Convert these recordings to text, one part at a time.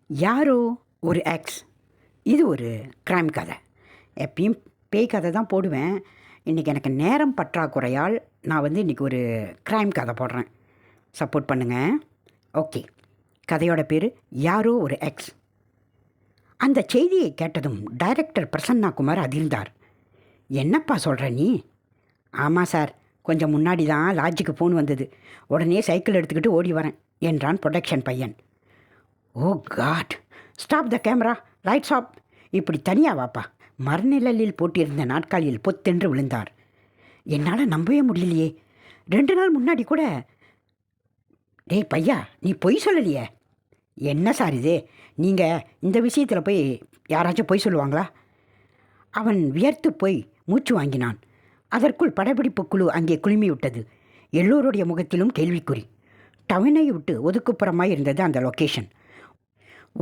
யாரோ ஒரு எக்ஸ். இது ஒரு க்ரைம் கதை. எப்பயும் பேய் கதை தான் போடுவேன். இன்றைக்கி எனக்கு நேரம் பற்றாக்குறையால் நான் இன்றைக்கி ஒரு க்ரைம் கதை போடுறேன். சப்போர்ட் பண்ணுங்கள். ஓகே, கதையோட பேர் யாரோ ஒரு எக்ஸ். அந்த செய்தியை கேட்டதும் டைரக்டர் பிரசன்னா குமார் அதிர்ந்தார். என்னப்பா சொல்கிற நீ? ஆமாம் சார், கொஞ்சம் முன்னாடி தான் லாட்ஜுக்கு ஃபோன் வந்தது. உடனே சைக்கிள் எடுத்துக்கிட்டு ஓடி வரேன் என்றான் ப்ரொடக்ஷன் பையன். Oh God, stop the camera, lights off. இப்படி தனியாக வாப்பா. மரநிழலில் போட்டிருந்த நாட்காலியில் பொத்தென்று விழுந்தார். என்னால் நம்பவே முடியலையே. 2 நாள் முன்னாடி கூட. டேய் பையா, நீ பொய் சொல்லலையே. என்ன சார் இது? நீங்கள் இந்த விஷயத்தில் போய் யாராச்சும் பொய் சொல்லுவாங்களா? அவன் வியர்த்து போய் மூச்சு வாங்கினான். அதற்குள் படப்பிடிப்பு குழு அங்கே குழுமி விட்டது. எல்லோருடைய முகத்திலும் கேள்விக்குறி. டவுனை விட்டு ஒதுக்குப்புறமாய் இருந்தது அந்த லொக்கேஷன்.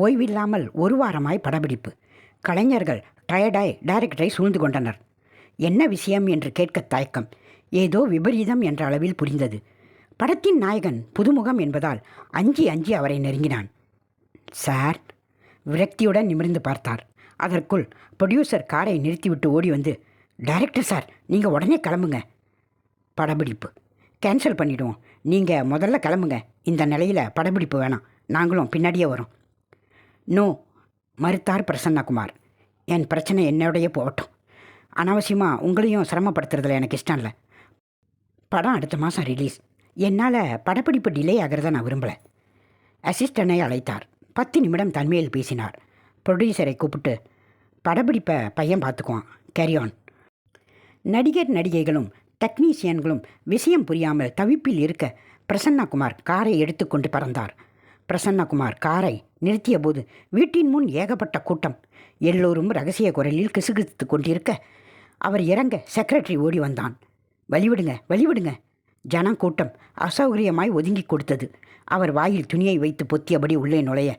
ஓய்வில்லாமல் 1 வாரமாய் படப்பிடிப்பு. கலைஞர்கள் டயர்டாய் டைரக்டரை சூழ்ந்து கொண்டனர். என்ன விஷயம் என்று கேட்க தயக்கம். ஏதோ விபரீதம் என்ற அளவில் புரிந்தது. படத்தின் நாயகன் புதுமுகம் என்பதால் அஞ்சி அஞ்சி அவரை நெருங்கினான். சார், விரக்தியுடன் நிமிர்ந்து பார்த்தார். அதற்குள் ப்ரொடியூசர் காரை நிறுத்திவிட்டு ஓடி வந்து, டைரக்டர் சார், நீங்கள் உடனே கிளம்புங்க. படப்பிடிப்பு கேன்சல் பண்ணிவிடுவோம். நீங்கள் முதல்ல கிளம்புங்க. இந்த நிலையில் படப்பிடிப்பு வேணாம், நாங்களும் பின்னாடியே வரோம். நோ, மறுத்தார் பிரசன்னகுமார். என் பிரச்சனை என்னோடையே போகட்டும். அனாவசியமாக உங்களையும் சிரமப்படுத்துறதுல எனக்கு இஷ்டம் இல்லை. படம் அடுத்த மாதம் ரிலீஸ். என்னால் படப்பிடிப்பு டிலே ஆகிறத நான் விரும்பலை. அசிஸ்டனை அழைத்தார். 10 நிமிடம் தன்மையில் பேசினார். ப்ரொடியூசரை கூப்பிட்டு, படப்பிடிப்பை பையன் பார்த்துக்குவான், கேரி ஆன். நடிகர் நடிகைகளும் டெக்னீஷியன்களும் விஷயம் புரியாமல் தவிப்பில் இருக்க பிரசன்னகுமார் காரை எடுத்துக்கொண்டு பறந்தார். பிரசன்னகுமார் காரை நிறுத்திய போது வீட்டின் முன் ஏகப்பட்ட கூட்டம். எல்லோரும் ரகசிய குரலில் கிசுகிசுத்து கொண்டிருக்க அவர் இறங்க செக்ரட்டரி ஓடி வந்தான். வழிவிடுங்க, வழிவிடுங்க. ஜனம் கூட்டம் அசௌகரியமாய் ஒதுங்கி கொடுத்தது. அவர் வாயில் துணியை வைத்து பொத்தியபடி உள்ளே நுழைய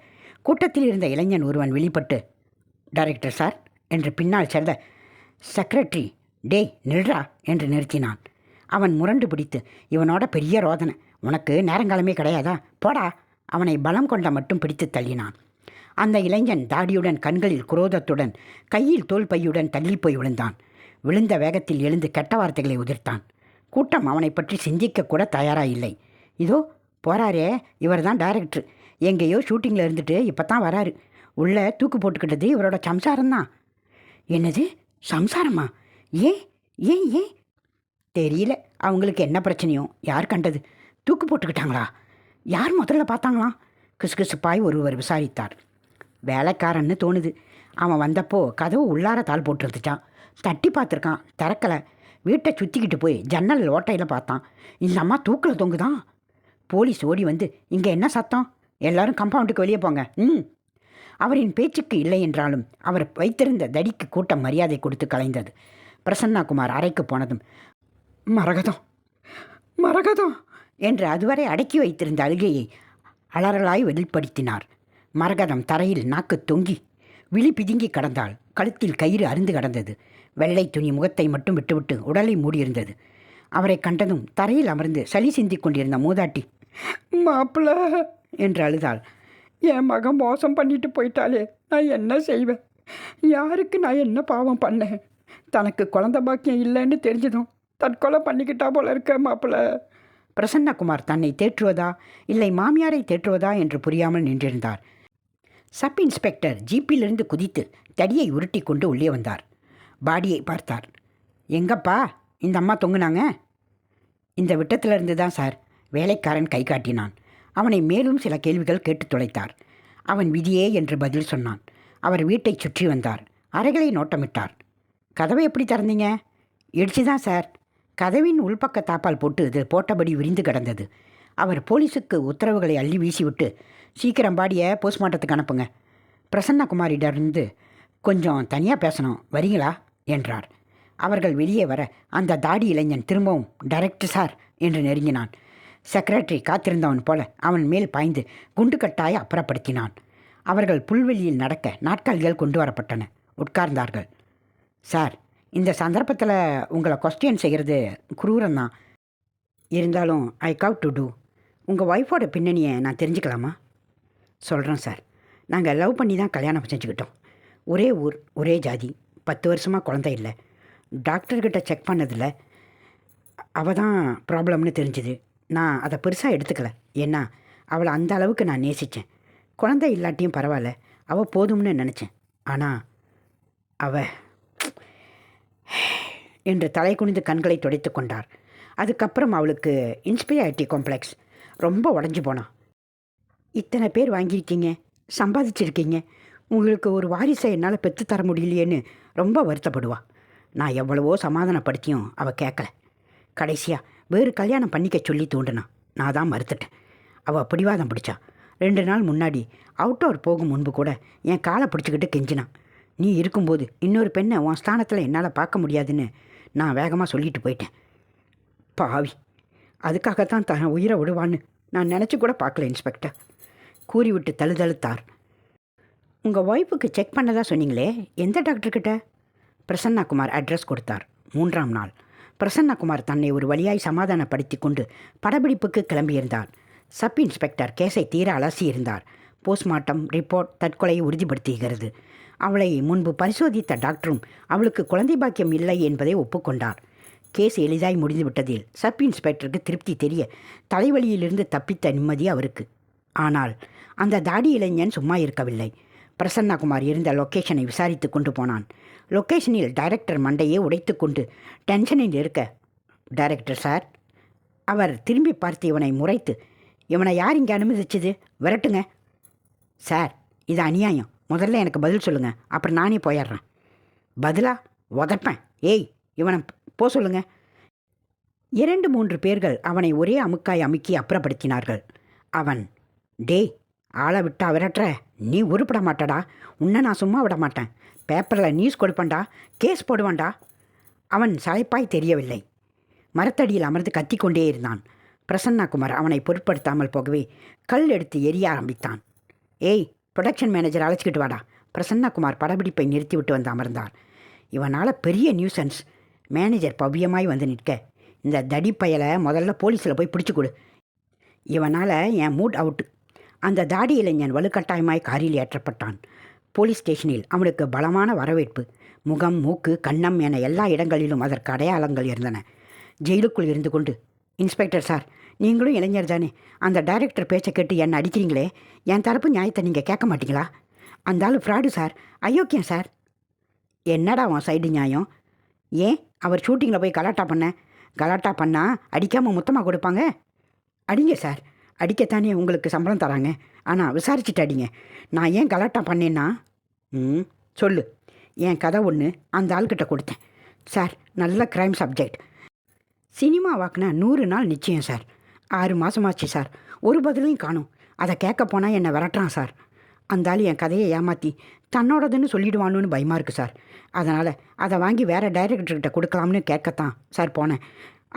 கூட்டத்தில் இருந்த இளைஞன் ஒருவன் வெளிப்பட்டு, டைரக்டர் சார் என்று பின்னால் செல்ல செக்ரட்டரி, டேய் நில்றா என்று நிறுத்தினான். அவன் முரண்டு பிடித்து, இவனோட பெரிய ரோதனை, உனக்கு நேரங்காலமே கிடையாதா, போடா. அவனை பலம் கொண்ட மட்டும் பிடித்து தள்ளினான். அந்த இளைஞன் தாடியுடன், கண்களில் குரோதத்துடன், கையில் தோல் பையுடன் தள்ளிப்போய் விழுந்தான். விழுந்த வேகத்தில் எழுந்து கெட்ட வார்த்தைகளை உதிர்த்தான். கூட்டம் அவனை பற்றி சிந்திக்கக்கூட தயாராக இல்லை. இதோ போறாரே, இவர் தான் டைரக்டர். எங்கேயோ ஷூட்டிங்கில் இருந்துட்டு இப்போ தான் வராரு. உள்ளே தூக்கு போட்டுக்கிட்டது இவரோட சம்சாரம்தான். என்னது, சம்சாரமா? ஏன் ஏன் ஏன் தெரியல. அவங்களுக்கு என்ன பிரச்சனையோ, யார் கண்டது? தூக்கு போட்டுக்கிட்டாங்களா? யார் முதல்ல பார்த்தாங்களாம்? கிசுகிசுப்பாய் ஒருவர் விசாரித்தார். வேலைக்காரன்னு தோணுது. அவன் வந்தப்போ கதவு உள்ளார தாள் போட்டுருந்துச்சான். தட்டி பார்த்துருக்கான், திறக்கலை. வீட்டை சுற்றிக்கிட்டு போய் ஜன்னல் ஓட்டையில் பார்த்தான். இந்த அம்மா தூக்கில் தொங்குதான். போலீஸ் ஓடி வந்து, இங்கே என்ன சத்தம், எல்லாரும் கம்பவுண்டுக்கு வெளியே போங்க. அவரின் பேச்சுக்கு இல்லை என்றாலும் அவர் வைத்திருந்த தடிக்கு கூட்டம் மரியாதை கொடுத்து கலைந்தது. பிரசன்னகுமார் அறைக்கு போனதும், மரகதம் மரகதம் என்று அதுவரை அடக்கி வைத்திருந்த அழுகையை அலறலாய் வெளிப்படுத்தினார். மரகதம் தரையில் நாக்கு தொங்கி விழி பிதுங்கி கடந்தாள். கழுத்தில் கயிறு அருந்து கடந்தது. வெள்ளை துணி முகத்தை மட்டும் விட்டுவிட்டு உடலை மூடியிருந்தது. அவரை கண்டதும் தரையில் அமர்ந்து சளி சிந்தி கொண்டிருந்த மூதாட்டி, மாப்பிள்ள என்று அழுதாள். என் மகன் மோசம் பண்ணிட்டு போயிட்டாலே, நான் என்ன செய்வேன்? யாருக்கு நான் என்ன பாவம் பண்ணேன்? தனக்கு குழந்த பாக்கியம் இல்லைன்னு தெரிஞ்சதும் தற்கொலை பண்ணிக்கிட்டா போல இருக்க மாப்பிள்ள. பிரசன்னகுமார் தன்னை தேற்றுவதா இல்லை மாமியாரை தேற்றுவதா என்று புரியாமல் நின்றிருந்தார். சப் இன்ஸ்பெக்டர் ஜீப்பிலிருந்து குதித்து தடியை உருட்டி கொண்டு உள்ளே வந்தார். பாடியை பார்த்தார். எங்கப்பா இந்த அம்மா தொங்குனாங்க? இந்த விட்டத்திலிருந்து தான் சார். வேலைக்காரன் கை காட்டினான். அவனை மேலும் சில கேள்விகள் கேட்டு தொலைத்தார். அவன் விதியே என்று பதில் சொன்னான். அவர் வீட்டை சுற்றி வந்தார். அறைகளை நோட்டமிட்டார். கதவை எப்படி திறந்தீங்க? இடிச்சுதான் சார். கதவின் உள்பக்க தாப்பால் போட்டு இது போட்டபடி விரிந்து கிடந்தது. அவர் போலீஸுக்கு உத்தரவுகளை அள்ளி வீசிவிட்டு, சீக்கிரம் பாடியை போஸ்ட்மார்ட்டத்துக்கு அனுப்புங்க. பிரசன்னகுமாரிடமிருந்து கொஞ்சம் தனியாக பேசணும், வரீங்களா என்றார். அவர்கள் வெளியே வர அந்த தாடி இளைஞன் திரும்பவும் டைரக்டர் சார் என்று நெருங்கினான். செக்ரட்டரி காத்திருந்தவன் போல அவன் மேல் பாய்ந்து குண்டுக்கட்டாய அப்புறப்படுத்தினான். அவர்கள் புல்வெளியில் நடக்க நாட்காலிகள் கொண்டு வரப்பட்டன. உட்கார்ந்தார்கள். சார், இந்த சந்தர்ப்பத்தில் உங்களை கொஸ்டின் செய்கிறது குரூரம்தான். இருந்தாலும் ஐ கவ் டு டூ. உங்கள் ஒய்ஃபோட பின்னணியை நான் தெரிஞ்சுக்கலாமா? சொல்கிறேன் சார். நாங்கள் லவ் பண்ணி தான் கல்யாணம் செஞ்சுக்கிட்டோம். ஒரே ஊர், ஒரே ஜாதி, 10 வருஷமாக குழந்தை இல்லை. டாக்டர்கிட்ட செக் பண்ணதில் அவள் தான் ப்ராப்ளம்னு தெரிஞ்சுது. நான் அதை பெருசாக எடுத்துக்கல. ஏன்னா அவளை அந்த அளவுக்கு நான் நேசித்தேன். குழந்தை இல்லாட்டியும் பரவாயில்ல, அவள் போதும்னு நினச்சேன். ஆனால் அவள் என்று தலை குனிந்து கண்களை துடைத்து கொண்டார். அதுக்கப்புறம் அவளுக்கு இன்ஸ்பீரியாரிட்டி காம்ப்ளெக்ஸ் ரொம்ப உடஞ்சி போனான். இத்தனை பேர் வாங்கியிருக்கீங்க, சம்பாதிச்சிருக்கீங்க, உங்களுக்கு ஒரு வாரிசை என்னால் பெற்று தர முடியலையேன்னு ரொம்ப வருத்தப்படுவா. நான் எவ்வளவோ சமாதானப்படுத்தியும் அவள் கேட்கல. கடைசியாக வேறு கல்யாணம் பண்ணிக்க சொல்லி தூண்டினான். நான் தான் மறுத்துட்டேன். அவள் பிடிவாதம் பிடிச்சா. 2 நாள் முன்னாடி அவுட்டோர் போகும் முன்பு கூட என் காலை பிடிச்சிக்கிட்டு கெஞ்சினான். நீ இருக்கும்போது இன்னொரு பெண்ணை உன் ஸ்தானத்தில் என்னால் பார்க்க முடியாதுன்னு நான் வேகமாக சொல்லிட்டு போயிட்டேன். பாவி, அதுக்காகத்தான் தன் உயிரை விடுவான்னு நான் நினச்சி கூட பார்க்கல இன்ஸ்பெக்டர். கூறிவிட்டு தழுதழுத்தார். உங்கள் ஒய்ஃபுக்கு செக் பண்ணதா சொன்னீங்களே, எந்த டாக்டர்கிட்ட? பிரசன்னாகுமார் அட்ரஸ் கொடுத்தார். 3ஆம் நாள் பிரசன்னாகுமார் தன்னை ஒரு வழியாய் சமாதானப்படுத்தி கொண்டு படப்பிடிப்புக்கு கிளம்பியிருந்தார். சப் இன்ஸ்பெக்டர் கேஸை தீர அலசியிருந்தார். போஸ்ட்மார்ட்டம் ரிப்போர்ட் தற்கொலையை உறுதிப்படுத்துகிறது. அவளை முன்பு பரிசோதித்த டாக்டரும் அவளுக்கு குழந்தை பாக்கியம் இல்லை என்பதை ஒப்புக்கொண்டார். கேஸ் எளிதாய் முடிந்துவிட்டதில் சப் இன்ஸ்பெக்டருக்கு திருப்தி தெரிய தலைவலியிலிருந்து தப்பித்த நிம்மதி அவருக்கு. ஆனால் அந்த தாடி இளைஞன் சும்மா இருக்கவில்லை. பிரசன்னாகுமார் இருந்த லொக்கேஷனை விசாரித்து கொண்டு போனான். லொக்கேஷனில் டைரக்டர் மண்டையே உடைத்து கொண்டு டென்ஷனில் இருக்க, டைரக்டர் சார். அவர் திரும்பி பார்த்து இவனை முறைத்து, இவனை யார் இங்கே அனுமதிச்சது? விரட்டுங்க. சார், இது அநியாயம். முதல்ல எனக்கு பதில் சொல்லுங்கள், அப்புறம் நானே போயிடுறேன். பதிலா? உதப்பேன். ஏய், இவனை போ சொல்லுங்க. 2-3 பேர்கள் அவனை ஒரே அமுக்காய் அமுக்கி அப்புறப்படுத்தினார்கள். அவன், டேய், ஆளை விட்டா விரட்டுற, நீ உருப்பட மாட்டடா, உன்னை நான் சும்மா விட மாட்டேன், பேப்பரில் நியூஸ் கொடுப்பேன்டா, கேஸ் போடுவான்டா. அவன் சளைப்பாய் தெரியவில்லை. மரத்தடியில் அமர்ந்து கத்திக்கொண்டே இருந்தான். பிரசன்னாகுமார் அவனை பொருட்படுத்தாமல் போகவே கல் எடுத்து எரிய ஆரம்பித்தான். ஏய், ப்ரொடக்ஷன் மேனேஜர் அழைச்சிக்கிட்டு வாடா. பிரசன்னாகுமார் படப்பிடிப்பை நிறுத்திவிட்டு வந்து அமர்ந்தார். இவனால் பெரிய நியூசன்ஸ். மேனேஜர் பவ்யமாய் வந்து நிற்க, இந்த தடிப்பயலை முதல்ல போலீஸில் போய் பிடிச்சி கொடு. இவனால் என் மூட் அவுட்டு. அந்த தாடி இளைஞன் வலுக்கட்டாயமாய் காரில் ஏற்றப்பட்டான். போலீஸ் ஸ்டேஷனில் அவனுக்கு பலமான வரவேற்பு. முகம், மூக்கு, கன்னம் என எல்லா இடங்களிலும் அதற்கு அடையாளங்கள் இருந்தன. ஜெயிலுக்குள் இருந்து கொண்டு, இன்ஸ்பெக்டர் சார், நீங்களும் இளைஞர் தானே, அந்த டைரக்டர் பேச்சை கேட்டு என்னை அடிக்கிறீங்களே, என் தரப்பு நியாயத்தை நீங்கள் கேட்க மாட்டீங்களா? அந்த ஆள் ஃப்ராடு சார், அயோக்கியம் சார். என்னடா உன் சைடு நியாயம்? ஏன் அவர் ஷூட்டிங்கில் போய் கலாட்டா பண்ணால் அடிக்காமல் மொத்தமாக கொடுப்பாங்க? அடிங்க சார், அடிக்கத்தானே உங்களுக்கு சம்பளம் தராங்க. ஆனால் விசாரிச்சுட்டு அடிங்க. நான் ஏன் கலாட்டா பண்ணேன்னா? சொல்லு. என் கதை ஒன்று அந்த ஆள்கிட்ட கொடுத்தேன் சார். நல்ல க்ரைம் சப்ஜெக்ட். சினிமா வாக்குனா 100 நாள் நிச்சயம் சார். 6 மாதமாச்சு சார், ஒரு பதிலையும் காணும். அதை கேட்க போனால் என்னை விரட்டுறான் சார். அந்த ஆள் என் கதையை ஏமாற்றி தன்னோடதுன்னு சொல்லிடுவானுன்னு பயமாக இருக்குது சார். அதனால் அதை வாங்கி வேறு டைரக்டர்கிட்ட கொடுக்கலாம்னு கேட்கத்தான் சார் போனேன்.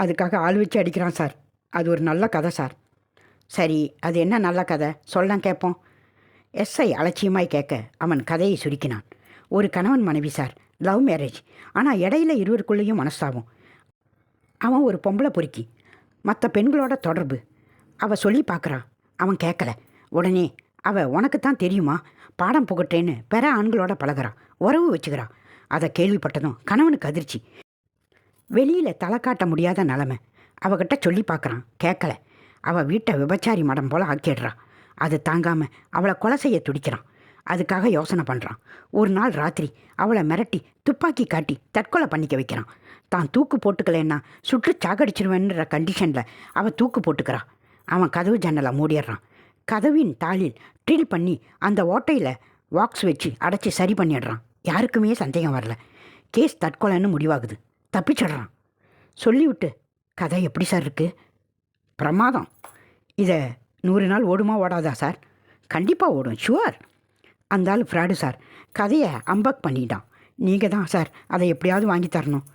அதுக்காக ஆள் வச்சு அடிக்கிறான் சார். அது ஒரு நல்ல கதை சார். சரி, அது என்ன நல்ல கதை சொல்ல கேட்போம். எஸ்ஐ அலட்சியமாய் கேட்க அவன் கதையை சுருக்கினான். ஒரு கணவன் மனைவி சார், லவ் மேரேஜ். ஆனால் இடையில இருவருக்குள்ளேயும் மனஸ்தாபம். அவன் ஒரு பொம்பளை பொறுக்கி, மற்ற பெண்களோட தொடர்பு. அவள் சொல்லி பார்க்குறான், அவன் கேட்கல. உடனே அவள் உனக்குத்தான் தெரியுமா, பாடம் புகட்டேன்னு பிற ஆண்களோட பழகிறான், உறவு வச்சுக்கிறான். அதை கேள்விப்பட்டதும் கணவனுக்கு அதிர்ச்சி. வெளியில் தலை காட்ட முடியாத நிலமை. அவகிட்ட சொல்லி பார்க்குறான், கேட்கல. அவள் வீட்டை விபச்சாரி மடம் போல் ஆக்கிடுறான். அது தாங்காமல் அவளை கொலை செய்ய துடிக்கிறான். அதுக்காக யோசனை பண்ணுறான். ஒரு நாள் ராத்திரி அவளை மிரட்டி துப்பாக்கி காட்டி தற்கொலை பண்ணிக்க வைக்கிறான். தான் தூக்கு போட்டுக்கலைன்னா சுற்று சாகடிச்சிருவேன்ற கண்டிஷனில் அவள் தூக்கு போட்டுக்கிறான். அவன் கதவு ஜன்னலை மூடிடுறான். கதவின் தாளில் ட்ரில் பண்ணி அந்த ஓட்டையில் வாக்ஸ் வச்சு அடைச்சி சரி பண்ணிடுறான். யாருக்குமே சந்தேகம் வரல. கேஸ் தற்கொலைன்னு முடிவாகுது. தப்பிச்சிடுறான். சொல்லிவிட்டு, கதை எப்படி சார் இருக்குது? பிரமாதம். இதை 100 நாள் ஓடுமா ஓடாதா சார்? கண்டிப்பாக ஓடும், ஷுவர். அந்த ஆள் ஃப்ராடு சார், கதையை அம்பக் பண்ணிட்டான். நீங்கள் தான் சார் அதை எப்படியாவது வாங்கி தரணும்.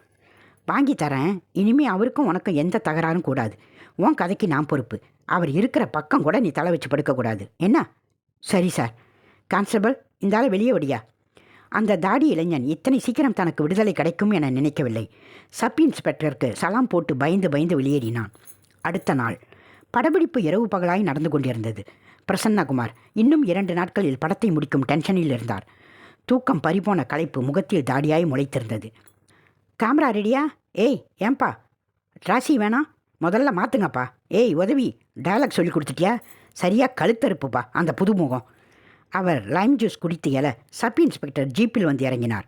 வாங்கி தரேன். இனிமேல் அவருக்கும் உனக்கும் எந்த தகராறும் கூடாது. உன் கதைக்கு நான் பொறுப்பு. அவர் இருக்கிற பக்கம் கூட நீ தலை வச்சு படுக்கக்கூடாது, என்ன? சரி சார். கான்ஸ்டபிள், இந்த ஆளை வெளியே விடியா. அந்த தாடி இளைஞன் இத்தனை சீக்கிரம் தனக்கு விடுதலை கிடைக்கும் என நினைக்கவில்லை. சப் இன்ஸ்பெக்டருக்கு சலாம் போட்டு பயந்து பயந்து வெளியேறினான். அடுத்த நாள் படப்பிடிப்பு இரவு பகலாய் நடந்து கொண்டிருந்தது. பிரசன்னகுமார் இன்னும் 2 நாட்களில் படத்தை முடிக்கும் டென்ஷனில் இருந்தார். தூக்கம் பறிபோன களைப்பு முகத்தில் தாடியாய் முளைத்திருந்தது. கேமரா ரெடியா? ஏய் ஏன்பா ராசி வேணாம், முதல்ல மாற்றுங்கப்பா. ஏய் உதவி, டயலாக் சொல்லி கொடுத்துட்டியா? சரியாக கழுத்தறுப்புப்பா அந்த புதுமுகம். அவர் லைம் ஜூஸ் குடித்து எழ சப் இன்ஸ்பெக்டர் ஜீப்பில் வந்து இறங்கினார்.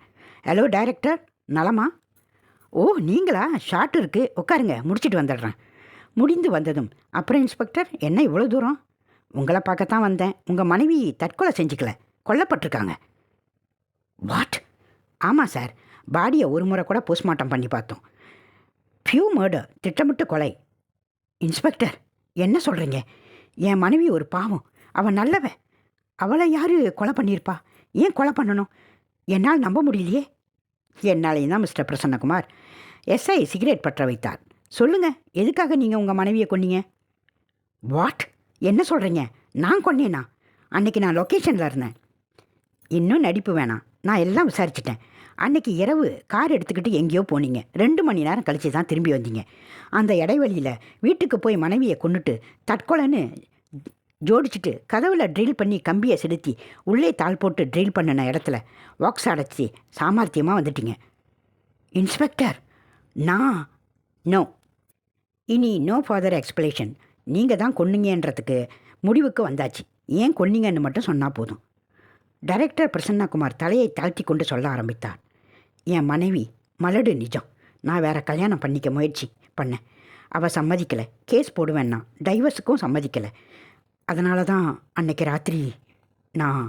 ஹலோ டைரக்டர், நலமா? ஓ நீங்களா? ஷார்ட் இருக்குது, உட்காருங்க, முடிச்சுட்டு வந்துடுறேன். முடிந்து வந்ததும், அப்புறம் இன்ஸ்பெக்டர் என்ன இவ்வளோ தூரம்? உங்களை பார்க்கத்தான் வந்தேன். உங்கள் மனைவி தற்கொலை செஞ்சுக்கல, கொல்லப்பட்டிருக்காங்க. வாட்? ஆமாம் சார், பாடியை ஒரு முறை கூட போஸ்ட்மார்ட்டம் பண்ணி பார்த்தோம். ஃபியூ மர்டர், திட்டமிட்டு கொலை. இன்ஸ்பெக்டர் என்ன சொல்கிறீங்க? என் மனைவி ஒரு பாவம், அவன் நல்லவன். அவளை யார் கொலை பண்ணியிருப்பா? ஏன் கொலை பண்ணணும்? என்னால் நம்ப முடியலையே. என்னாலேயும் தான் மிஸ்டர் பிரசன்னகுமார். எஸ்ஐ சிகரெட் பற்ற வைத்தார். சொல்லுங்கள், எதுக்காக நீங்கள் உங்கள் மனைவியை கொன்னீங்க? வாட்? என்ன சொல்கிறீங்க? நான் கொன்னேனா? அன்றைக்கி நான் லொக்கேஷனில் இருந்தேன். இன்னும் நடிப்பு வேணாம், நான் எல்லாம் விசாரிச்சிட்டேன். அன்றைக்கி இரவு கார் எடுத்துக்கிட்டு எங்கேயோ போனீங்க. 2 மணி நேரம் கழித்து தான் திரும்பி வந்தீங்க. அந்த இடைவெளியில் வீட்டுக்கு போய் மனைவியை கொன்னுட்டு தற்கொலைன்னு ஜோடிச்சுட்டு கதவில் ட்ரில் பண்ணி கம்பியை செலுத்தி உள்ளே தாள் போட்டு ட்ரில் பண்ணின இடத்துல வாக்ஸ் அடைச்சி சாமர்த்தியமாக வந்துட்டீங்க. இன்ஸ்பெக்டர் நான் நோ, இனி நோ ஃபாதர் எக்ஸ்பிளேஷன். நீங்கள் தான் கொன்னீங்கன்றதுக்கு முடிவுக்கு வந்தாச்சு. ஏன் கொன்னீங்கன்னு மட்டும் சொன்னால் போதும். டைரக்டர் பிரசன்னகுமார் தலையை தாழ்த்தி கொண்டு சொல்ல ஆரம்பித்தார். என் மனைவி மலடு நிஜம். நான் வேறு கல்யாணம் பண்ணிக்க முயற்சி பண்ணேன். அவள் சம்மதிக்கலை. கேஸ் போடுவேன்னா டைவர்ஸுக்கும் சம்மதிக்கலை. அதனால தான் அன்னைக்கு ராத்திரி நான்